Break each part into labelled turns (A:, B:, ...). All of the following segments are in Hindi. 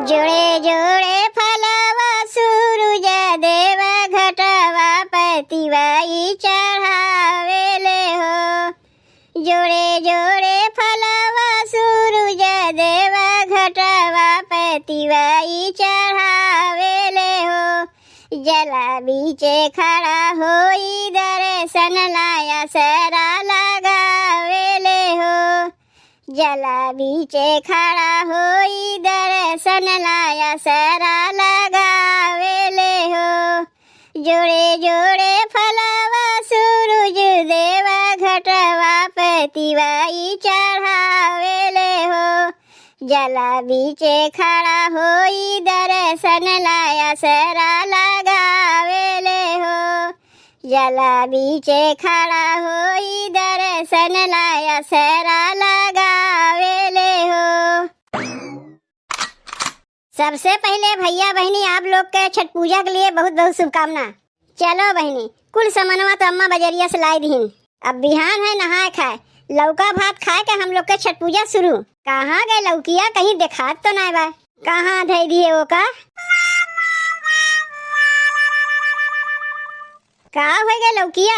A: जोड़े जोड़े फलवा सूरज देव घटवा पतिवाई चढ़ावेले हो। जोड़े जोड़े फलवा सूरज देव घटवा पतिवाई चढ़ावेले हो। जला बीचे खड़ा होई दर्शन लाया सरा लगावेले हो। जला बीचे खड़ा होई दर्शन लाया सरा लगावेले हो। जोड़े जोड़े फलवा सूरज देवा घटवा पतिवाई चढ़ावेले हो। जला बीचे खड़ा होई दर्शन लाया सरा लगावेले हो। जला बीचे खड़ा होई दर्शन लाया सरा लगावेले हो। सबसे पहले भैया बहनी आप लोग के छठ पूजा के लिए बहुत बहुत शुभकामना। चलो बहनी कुल सामानवा तो अम्मा बजरिया से लाई दीन। अब बिहान है नहाए खाए लौका भात खाए के हम लोग के छठ पूजा शुरू। कहाँ गए लौकिया, कहीं देखात तो नहीं बा। कहाँ धई दिए वो का हो गए लौकिया?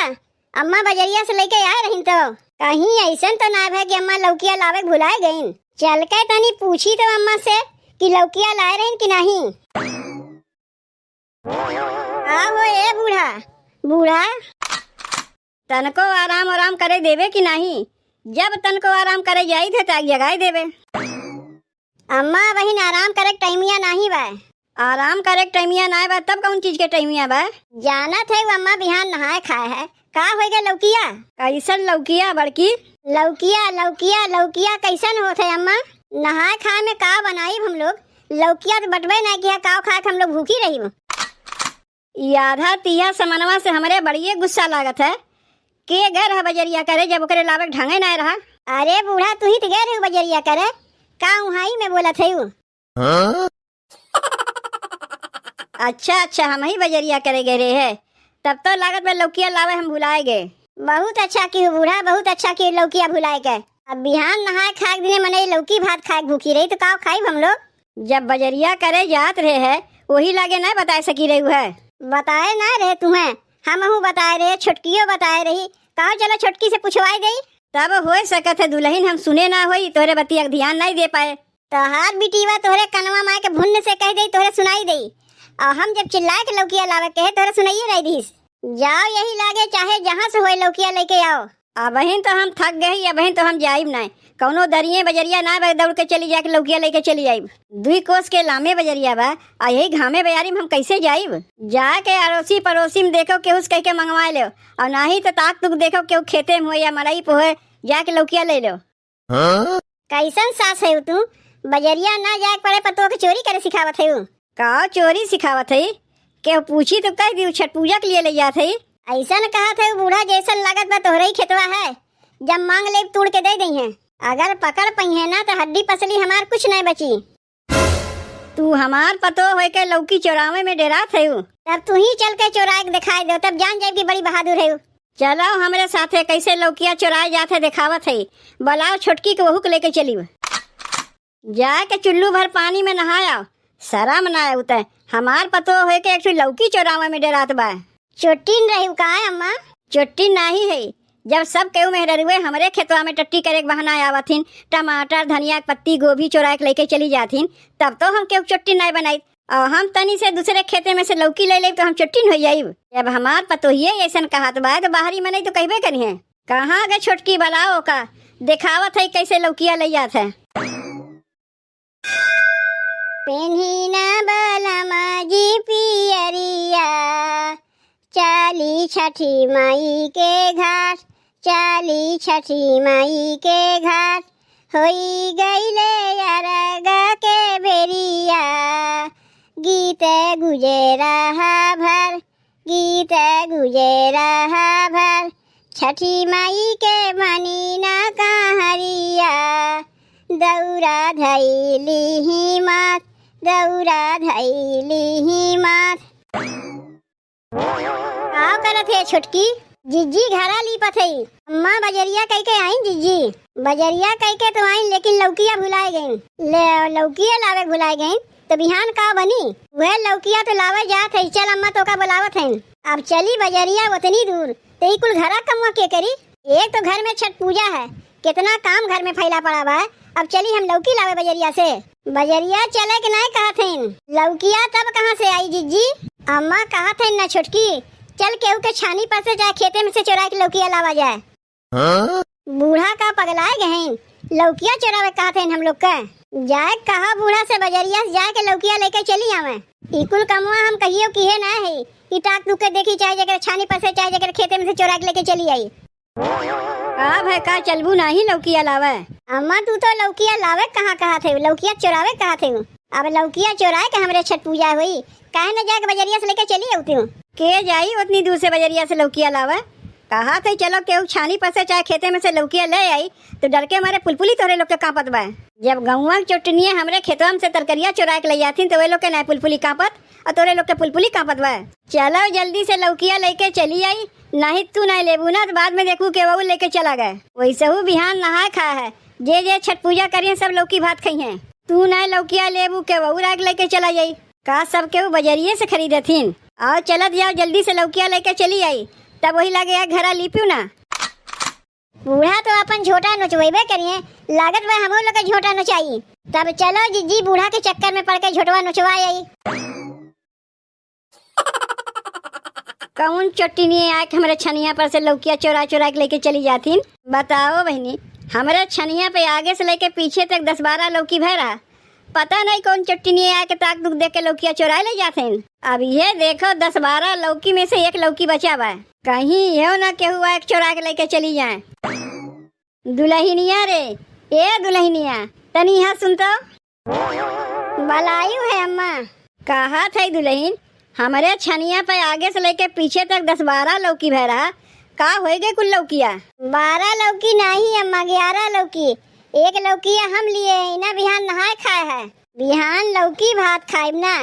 A: अम्मा बजरिया से लेके आए रही तो कहीं ऐसा तो ना है कि अम्मा लौकिया लावे भुलाए गईन। चल के तनी पूछी तो अम्मा से कि लौकिया लाए रही कि नहीं। हो ए बूढ़ा बूढ़ा तनको आराम आराम करे देवे कि नहीं। जब तनको आराम करे जाई थे तक जगाए देवे। अम्मा बहन आराम करे टाइमिया नहीं बा। आराम करे टाइमिया नहीं बा तब कौन चीज के टाइमिया बा? जाना थे वो अम्मा बिहान नहाए खाए है। का हो गया लौकिया? कैसन लौकिया बड़की? लौकिया लौकिया लौकिया कैसन होते है अम्मा? नहाए खाए में का बनाई हम लोग? लौकिया तो बटवे नहीं किया, काव खाए हम लोग भूखी रही। आधा तिया समनवा से हमारे बड़िए गुस्सा लागत है के घर है बजरिया करे जब ओकरे लावे ढंगे नहीं रहा। अरे बूढ़ा तू ही तो गए रहे बजरिया करे का उहाई में बोला थे। अच्छा हम ही बजरिया करे गए रहे है तब तो लागत में लौकिया लावे हम भुलाए गए। बहुत अच्छा की बूढ़ा, बहुत अच्छा की लौकिया भुलाए गए। अब बिहान नहाए खाए दिने मने लौकी भात खाए भूखी रही तो का खाई हम लोग। जब बजरिया करे जात रहे है वही लागे नहीं बता सकी रही है। बताए ना रहे तुम्हें, हम हूँ बताए रहे, छुटकियो बताए रही। कहो चलो छुटकी से पूछवाई गई तब हो सकत है दुल्हन हम सुने ना होई तोहरे बतिया ध्यान नहीं दे पाए। तोहार बिटिवा तोहरे कनवा माए के भुन्न से कह दई तोहरे सुनाई दई और हम जब चिल्लाए के लौकिया लावे कहे तोहरे सुनाइए नहीं दीस। जाओ यही लागे चाहे जहाँ से होए लौकिया लेके आओ। अब बहन तो हम थक गए, अब बहन तो हम जाइब नहीं। कौनो दरिये बजरिया ना दौड़ के चली जाके लौकिया लेके चली जाइब। 2 कोस के लामे बजरिया बा और यही घामे बजारी में हम कैसे जाइब? जाके अड़ोसी पड़ोसी में देखो केहू कह के मंगवा लो और ना ही तो ताक तुक देखो केहू खेते में हो या मड़ई पे हो जाके लौकिया ले लो। कैसन सास है तू? बजरिया ना जाके पड़े पतो के चोरी करे सिखावत है। का चोरी सिखावत है? केहू पूछी तो कह दी छठ पूजा के लिए ले जात है। ऐसा न कहा था बूढ़ा जैसन लागत बा तोहरे ही खेतवा है, जब मांग ले तोड़ के दे दी है। अगर पकड़ पई है ना तो हड्डी पसली हमार कुछ नहीं बची। तू हमार पतो हो के लौकी चोरावे में डेरा थे तब तू ही चल के चोराए के दिखाई दो तब जान जाए कि बड़ी बहादुर है। चलो हमारे साथे कैसे लौकिया चोराए जाते दिखावत है। बुलाओ छोटकी के वहू के लेके चली। जाके चुल्लू भर पानी में नहाया शर्म ना उतर। हमार पतो हो के एक लौकी चोरावे में डेरात बा। चोटी रही का है अम्मा? चोटी नहीं है। जब सब केहू मेहरुए हमरे खेतवा में टट्टी करे के बहाना आवथिन, टमाटर धनिया पत्ती गोभी चोरा के लेके चली जाथिन तब तो हम केहू चोटी नहीं बनाई और हम तनी से दूसरे खेते में से लौकी ले ले तो हम चोटी हो जाइब। जब हमार पतोहिए ऐसा कहत बा तो बाहरी में नहीं तो कहबे करिए। कहाँ गए छोटकी बलाओ का दिखावत है कैसे लौकिया ले जात है। पेन्हिना बलमा जी पियरिया चाली छठी माई के घाट, चाली छठी माई के घाट होई गईले अरगा के बेरिया। गीत गुजे रहा भर, गीत गुजे रहा भर छठी माई के मनी ना कहरिया। दौरा धैली ही मात, दौरा धैली ही मात। का करत है छोटकी? जिज्जी घरा लीपत है। अम्मा बजरिया कह के आई जिज्जी। बजरिया कह के तो आई लेकिन लौकिया भुलाए गई। ले लौकिया लावे भुलाए गई तो बिहान का बनी? वह लौकिया तो लावे जात है, चल अम्मा तो का बुलावत है। अब चली बजरिया उतनी दूर तो ई कुल घरा कमवा के करी। एक तो घर में छठ पूजा है, कितना काम घर में फैला पड़ा बा। अब चली हम लौकी लावे बजरिया से। बजरिया चले कि नहीं कहत हैं? लौकिया तब कहाँ से आई जीजी? अम्मा कहत हैं ना छोटकी, चल केहू के छानी पर से जाए खेते में से चुरा के लौकिया लावा जाए। बूढ़ा का पगलाए गए हैं, लौकिया चुरावे कहते हैं हम लोग का। जाए कहा बूढ़ा से बजरिया से जाए के लौकिया लेके चली आवे। इकुल कमुआ हम कहियो की है ना है कि टाक टूक के देखी, चाहे जगह छानी पर से चाहे जगह खेते में से चुरा के लेके चली आई। अब है का चलबू नहीं लौकिया लावे? अम्मा तू तो लौकिया लावे कहाँ थे, लौकिया चुरावे कहाँ थे? अब लौकिया चुराए के हमरे छठ पूजा हुई, काहे न जाके बजरिया से लेके चली आती हूँ। के जाई उतनी दूर से बजरिया से लौकिया लावे? कहा थे चलो केहू छानी पर से चाहे खेते में से लौकिया ले आई तो डर के हमारे पुलपुली तोरे लोग के कांपत बा। जब गौवा चोटनिया हमरे खेतवा में से तरकरिया चुरा के ले आती तो वे लोग के ना पुलपुली कांपत और तोरे लोग के पुलपुली कांपत बा। चलो जल्दी से लौकिया लेके चली आई, नहीं तू नहीं लेबू ना तो बाद में देखू के वो लेके चला गए। वैसे हूँ बिहान नहा खा है, जे छठ पूजा करिए सब लौकी भात खाई है। तू नहीं लौकिया लेबू के वो राग लेके चला जाई का सब के बजरिए से खरीदे थीन। और चलत जाओ जल्दी से लौकिया लेके चली आई, तब वही लगे घरा लिपियो ना। बूढ़ा तो अपन झोटा नोचवेबे करिए, लागत में हम लोग का झोटा नोचाई। तब चलो जीजी बूढ़ा के चक्कर में पड़ के झोटवा नोचवा आई। कौन चोटी नहीं आए हमारे छनिया पर से लौकिया चोरा चोरा के लेके चली जाती? बताओ बहनी, हमारे छनिया पे आगे से लेके पीछे तक 10-12 लौकी भरा, पता नहीं कौन चट्टी नहीं आके ताक दुख देख के लौकिया चुरा ले जाते हैं। अब ये देखो 10-12 लौकी में से एक लौकी बचा हुआ है, कहीं ये ना के हुआ एक चुरा के लेके चली जाए। दुल्हनिया रे, ए दुल्हनिया तनी यहाँ सुन तो। बलायू है अम्मा। कहा था दुल्हन, हमारे छनिया पे आगे से लेके पीछे तक 10-12 लौकी भरा, का हो गए कुल लौकिया? 12 लौकी नहीं अम्मा, 11 लौकी। एक लौकिया हम लिए है ना, बिहान नहाए खाए है, बिहान लौकी भात खाए ना,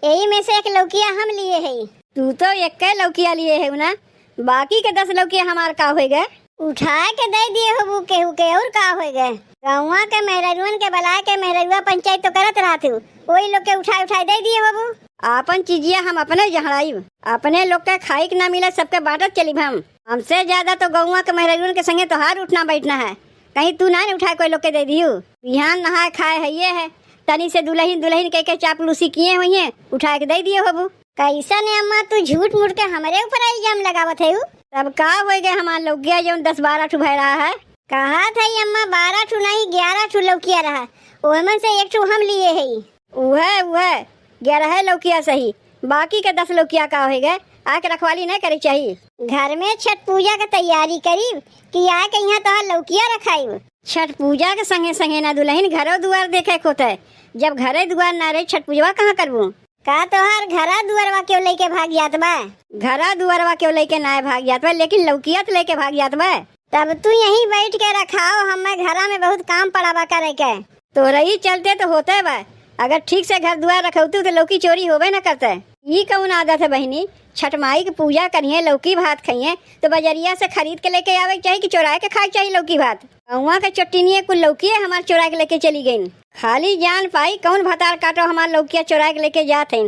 A: यही में से एक लौकिया हम लिए है। तू तो एक लौकिया लिए है ना, बाकी के 10 लौकिया हमार का हो गए? उठा के दे दिए हो के और का हो गए? गाँव के मेहरुअन के बला के मेहरुआ पंचायत तो करत रहा थी, वही लोग के उठाए दे दिए हो। अपन चीजिया हम अपने जहराई, अपने लोग के खाई के ना मिले सबके बांटत चली हम। हमसे ज्यादा तो गौवा के मेहरुअन के संगे तोहार उठना बैठना है, कहीं तू ना उठा कोई लोग के दे दियो। बिहान नहाए खाए है ये है, तनी से दुल्हन कह के चापलूसी किए हुई है, उठा के दे दिए हो। कैसा ने अम्मा तू झूठ मूठ के हमारे ऊपर इल्जाम लगावत है? तब का हो गए हमार लौकिया जो 10-12 ठू भय रहा है? कहा था अम्मा 12 ठू नहीं 11 ठू लौकिया रहा, ओमन से एक ठू हम लिए है। वह 11 लौकिया सही, बाकी के 10 लौकिया का हो गए? आके रखवाली नहीं करी चाहिए। घर में छठ पूजा की तैयारी करी कि आके यहाँ तो लौकिया रखाई। छठ पूजा के संगे संगे ना दुल्हन घरों दुआर देखे होता है, जब घरे दुआर ना रहे छठ पूजवा कहाँ करबू? का तोहार घरा दुआरवा क्यों लेके भाग जात बा? घरा दुआरवा क्यों लेके ना भाग जात बा, लेकिन लौकिया तो लेके भाग जात बा। तब तू यहीं बैठ के रखाओ, हमें घरा में बहुत काम पड़ा बा करे के। तो रही चलते तो होते बा, अगर ठीक से घर दुआर रखौतू तो लौकी चोरी होबे न करते। ये कौन आदत है बहनी? छठ माई की पूजा करिए, लौकी भात खाइए तो बजरिया से खरीद के लेके आवे चाहिए कि चुरा के खाए चाहिए लौकी भात? गौवा के चट्टिनिया कुल लौकी हमारे चुरा के लेके चली गई, खाली जान पाई कौन भतार काटो हमारे लौकिया चुरा के लेके जाते हैं।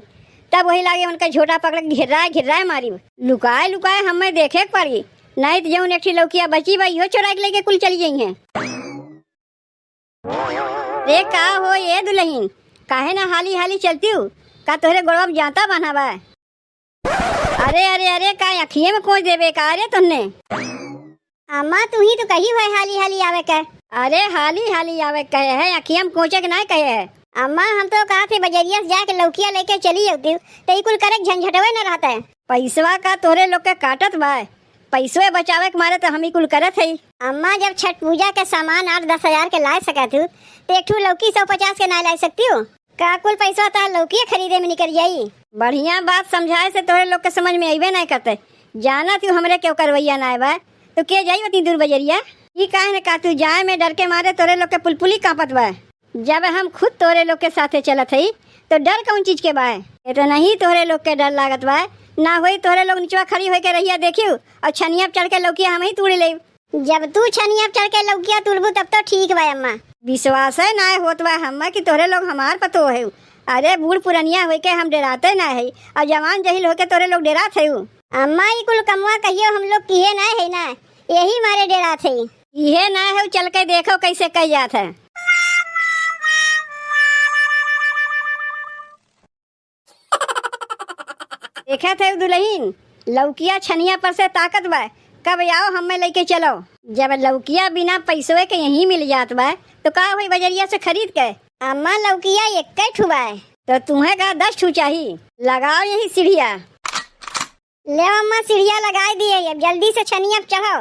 A: तब वही लागे उनका झोटा पकड़ घिर्राए मारी, लुकाए हमें देखे पड़ी, नहीं तो जौन एक लौकिया बची बा इहो चुरा के लेके कुल चली गई है। रे का हो ये दुल्हन, काहे ना हाली चलती हूँ? का तोहरे गोड़वा में जाता बना बा? अरे का अखिए में खोज देवे का रे तुमने? अम्मा तू ही तो कही हुए हाली आवे के। अरे हाली आवे कहे है, अखिया में कोचे के ना कहे है। अम्मा हम तो कहा थे बजरिया से जाके लौकिया लेके चली जाती तो कुल करे झंझटवे न रहता है। पैसवा का तोरे लोग के काटत बा, पैसवे बचावे के मारे तो हम ही कुल करत है। अम्मा जब छठ पूजा के सामान 8-10 हजार के ला सका थी तो एक ठू लौकी 150 के ना ला सकती हो का? कुल पैसा तो लौकी खरीदे में निकल जाई। बढ़िया बात समझाए से तोरे लोग के समझ में अबे नहीं करते, जाना तू हमरे क्यों करवैया ना बा तो के जाई उतनी दूर बजरिया? ये काहे न का तू जाए में डर के मारे तोरे लोग के पुलपुली कांपत बा। जब हम खुद तोरे लोग के साथे चलत है तो डर कौन चीज के बा? ये तो नहीं तोरे लोग के डर लागत बा, ना होई तोरे लोग नीचवा खड़ी होके रहिया देखियो और छनिया चढ़ के लौकिया हम ही तोड़ ले। जब तू छनिया चढ़ के लौकिया तुड़बू तब तो ठीक बा अम्मा। विश्वास है ना होत बा हम्मा कि तोरे लोग हमार पतो है, अरे बूढ़ पुरनिया होके के हम डराते ना है और जवान जहिल होके तोरे लोग डरात है। अम्मा ई कुल कमुआ कहियो हम लोग किए ना है ना, यही मारे डरात है। ये ना है चल के देखो कैसे कह जात है। देखा थे दुल्हन लौकिया छनिया पर से ताकत बा, कब आओ हमें लेके चलो। जब लौकिया बिना पैसों के यहीं मिल जात बा तो का हुई बजरिया से खरीद के। अम्मा लौकिया एक ठू बा तो तुम्हें का 10 ठू चाहिए। लगाओ यही सीढ़िया। ले अम्मा सीढ़िया लगा दिए, अब जल्दी से छनिया पे चढ़ो।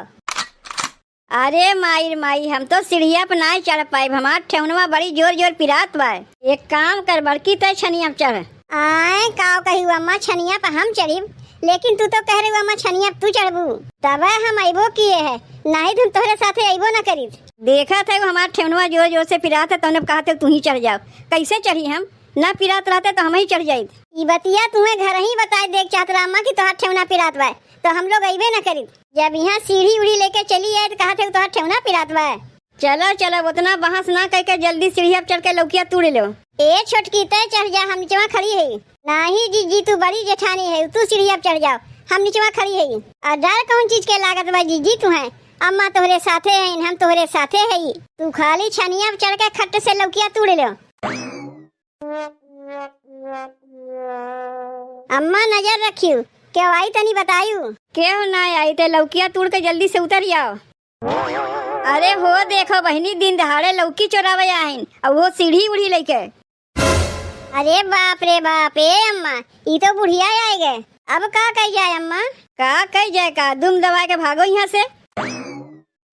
A: अरे माई हम तो सीढ़िया पे ना चढ़ पाए, हमार ठेवनवा बड़ी जोर जोर पिरात बा। एक काम कर बड़की तो छनिया पे चढ़। आए काव कही अम्मा छनिया पे हम चढ़ीब, लेकिन तू तो कह रही अम्मा छनिया पे तू चढ़बू, तब हम अबो किए है, नहीं तुम तोहरे साथे अबो न करी। देखा था हमार ठेवनवा जोर जोर से पिरात है, तो कहा तू ही चढ़ जाओ। कैसे चढ़ी हम, ना पिरात रहते तो हम ही चढ़ जाये। ई बतिया तुम्हें घर ही बताए देख चाहत अम्मा की तोहार ठेवना पिरात बा, तो हम लोग अबे न करी। जब यहाँ सीढ़ी उड़ी लेके चली है तो कहा थे तोहार ठेवना पिरात बा। चलो चलो उतना बहस ना करके जल्दी सीढ़िया पे चढ़ के लौकिया तोड़ लो। ए छोटकी तय चढ़ जा, हम नीचे खड़ी है। नहीं जीजी तू बड़ी जेठानी है, तू सीढ़िया पे चढ़ जाओ, हम नीचे खड़ी है। और डर कौन चीज के लागत बा जीजी तू है, अम्मा तोहरे साथे है, हम तोहरे साथे है। तू खाली छनिया पे चढ़ के खट्ट से लौकिया तोड़ लो। अम्मा नजर रखियो, क्यों आई तनी बतायू। क्यों ना आई ते लौकिया तोड़ के जल्दी से उतर जाओ। अरे हो देखो बहनी दिन दहाड़े लौकी चोरावे आइन और वो सीढ़ी उड़ी लेके। अरे बाप रे अम्मा ये तो बुढ़िया आए गए, अब का कह जाए अम्मा। का कह जाए का, दुम दबा के भागो यहाँ से।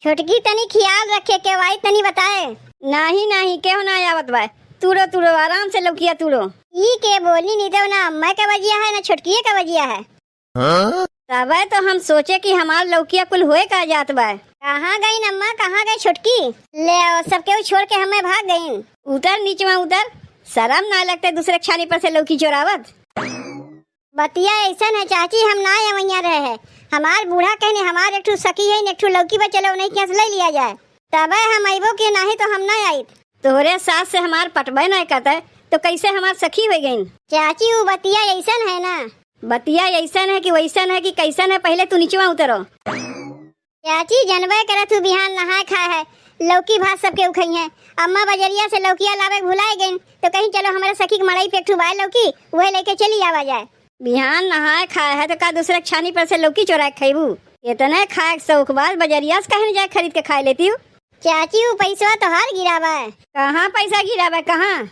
A: छोटकी तनी ख्याल रखे के वाई तनी बताए। नहीं क्यों ना आवत बा, तुरो आराम से लौकिया तुरो। ई के बोली नहीं तो ना अम्मा का वजिया है ना छोटकी का वजिया है। तब तो हम सोचे कि हमार लौकिया कुल होए का जात बा। कहाँ गई अम्मा, कहाँ गई छोटकी। ले सबके छोड़ के हमें भाग गई। उतर नीचे में उतर, शर्म ना लगते दूसरे छानी पर से लौकी चोरावत। बतिया ऐसा है चाची, हम ना यहाँ रहे है, हमार बूढ़ा कहने हमार एक ठू सखी है, एक ठू लौकी पर चलो नहीं कैसे ले लिया जाए। तब हम अबो के नहीं तो हम ना आई। तोहरे सास से हमार पटबे नहीं करते तो कैसे हमार सखी हो गई। चाची वो बतिया ऐसा है ना, बतिया ऐसा है कि वैसन है कि कैसन है, पहले तू नीचे उतरो। चाची जनबे करे तू बिहान नहाए खाए है, लौकी भात सबके उखई है। अम्मा बजरिया से लौकिया लावे भुलाए गई तो कहीं चलो हमारे सखी की मड़ई पे एक ठू बाय लौकी वह लेके चली आवा जाए। बिहान नहाए खाए है तो का दूसरे छानी पर से लौकी चोरा खेबू। इतने खाए शौक बात बजरिया से कहीं जाए खरीद के खाए लेती हूँ। चाची वो पैसा तो हार गिरावा है। कहाँ पैसा गिरावा, कहाँ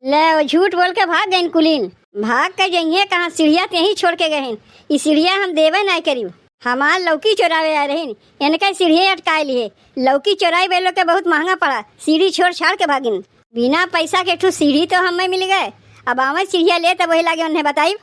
A: ले वो झूठ बोल के भाग गई कुलीन। भाग के जाइए कहाँ, सीढ़िया यही छोड़ के गए। ये सीढ़िया हम देवे नहीं करी, हमार लौकी चोरावे आ रही, इनका सीढ़ी अटकाए लिए। लौकी चोराई बेलो के बहुत महंगा पड़ा, सीढ़ी छोड़ छाड़ के भागिन। बिना पैसा के ठू सीढ़ी तो हमें मिल गए, अब आवे सीढ़िया ले तब वही लागे उन्हें बताई।